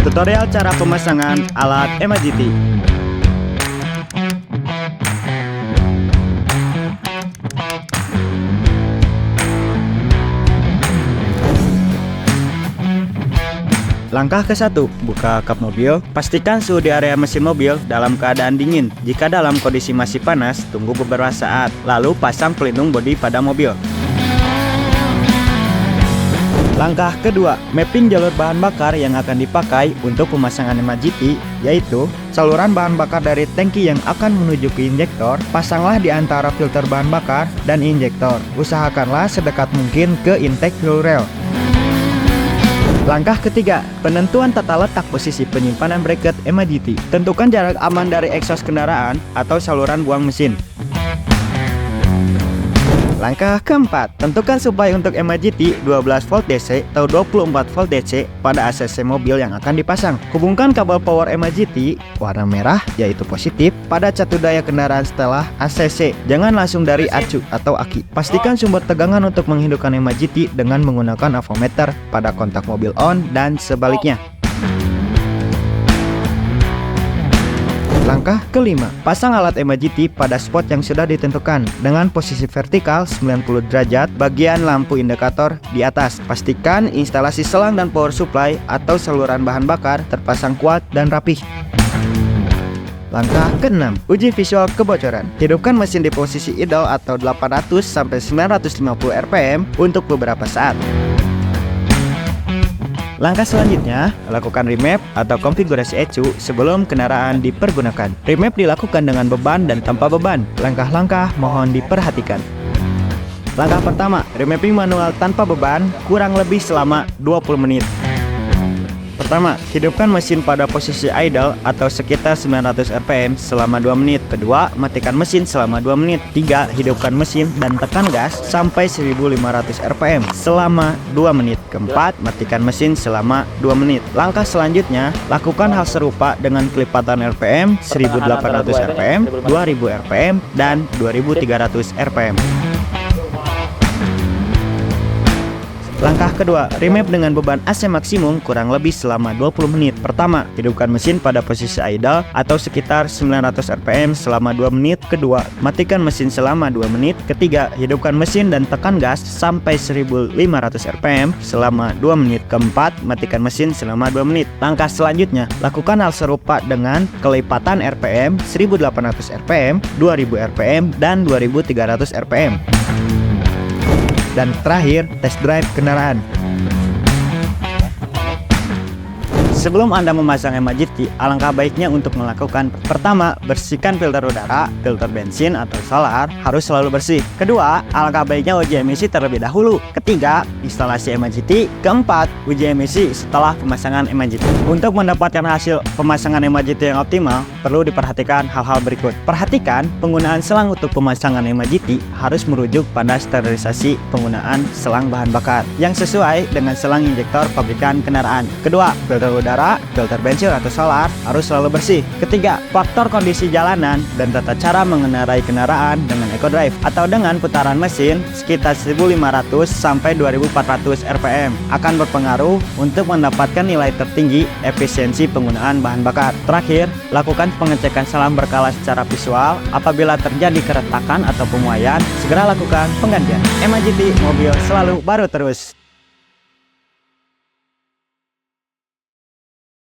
Tutorial cara pemasangan alat MAGT. Langkah ke-1, buka kap mobil. Pastikan suhu di area mesin mobil dalam keadaan dingin. Jika dalam kondisi masih panas, tunggu beberapa saat. Lalu pasang pelindung bodi pada mobil. Langkah kedua, mapping jalur bahan bakar yang akan dipakai untuk pemasangan MAGT, yaitu saluran bahan bakar dari tangki yang akan menuju ke injektor. Pasanglah di antara filter bahan bakar dan injektor. Usahakanlah sedekat mungkin ke intake fuel rail. Langkah ketiga, penentuan tata letak posisi penyimpanan bracket MAGT. Tentukan jarak aman dari exhaust kendaraan atau saluran buang mesin. Langkah keempat, tentukan supply untuk MAGT 12 volt DC atau 24 volt DC pada ACC mobil yang akan dipasang. Hubungkan kabel power MAGT warna merah yaitu positif pada catu daya kendaraan setelah ACC. Jangan langsung dari acu atau aki. Pastikan sumber tegangan untuk menghidupkan MAGT dengan menggunakan avometer pada kontak mobil on dan sebaliknya. Langkah kelima, pasang alat MAGT pada spot yang sudah ditentukan dengan posisi vertikal 90 derajat bagian lampu indikator di atas. Pastikan instalasi selang dan power supply atau saluran bahan bakar terpasang kuat dan rapih. Langkah ke-6, uji visual kebocoran. Hidupkan mesin di posisi idle atau 800 sampai 950 rpm untuk beberapa saat. Langkah selanjutnya, lakukan remap atau konfigurasi ECU sebelum kendaraan dipergunakan. Remap dilakukan dengan beban dan tanpa beban. Langkah-langkah mohon diperhatikan. Langkah pertama, remapping manual tanpa beban kurang lebih selama 20 menit. Pertama, hidupkan mesin pada posisi idle atau sekitar 900 rpm selama 2 menit. Kedua, matikan mesin selama 2 menit. 3, hidupkan mesin dan tekan gas sampai 1500 rpm selama 2 menit. Keempat, matikan mesin selama 2 menit. Langkah selanjutnya, lakukan hal serupa dengan kelipatan rpm 1800 rpm, 2000 rpm, dan 2300 rpm. Langkah kedua, remap dengan beban AC maksimum kurang lebih selama 20 menit. Pertama, hidupkan mesin pada posisi idle atau sekitar 900 rpm selama 2 menit. Kedua, matikan mesin selama 2 menit. Ketiga, hidupkan mesin dan tekan gas sampai 1500 rpm selama 2 menit. Keempat, matikan mesin selama 2 menit. Langkah selanjutnya, lakukan hal serupa dengan kelipatan rpm 1800 rpm, 2000 rpm, dan 2300 rpm. Dan terakhir, test drive kendaraan. Sebelum Anda memasang MAGT, alangkah baiknya untuk melakukan: pertama, bersihkan filter udara, filter bensin atau solar harus selalu bersih. Kedua, alangkah baiknya uji emisi terlebih dahulu. Ketiga, instalasi MAGT. Keempat, uji emisi setelah pemasangan MAGT. Untuk mendapatkan hasil pemasangan MAGT yang optimal, perlu diperhatikan hal-hal berikut. Perhatikan, penggunaan selang untuk pemasangan MAGT harus merujuk pada sterilisasi penggunaan selang bahan bakar yang sesuai dengan selang injektor pabrikan kendaraan. Kedua, filter udara, filter bensin atau solar harus selalu bersih. Ketiga, faktor kondisi jalanan dan tata cara mengendarai kendaraan dengan eco drive atau dengan putaran mesin sekitar 1500 sampai 2400 rpm akan berpengaruh untuk mendapatkan nilai tertinggi efisiensi penggunaan bahan bakar. Terakhir, lakukan pengecekan selang berkala secara visual. Apabila terjadi keretakan atau pemuaian, segera lakukan penggantian. MAGT mobil selalu baru terus.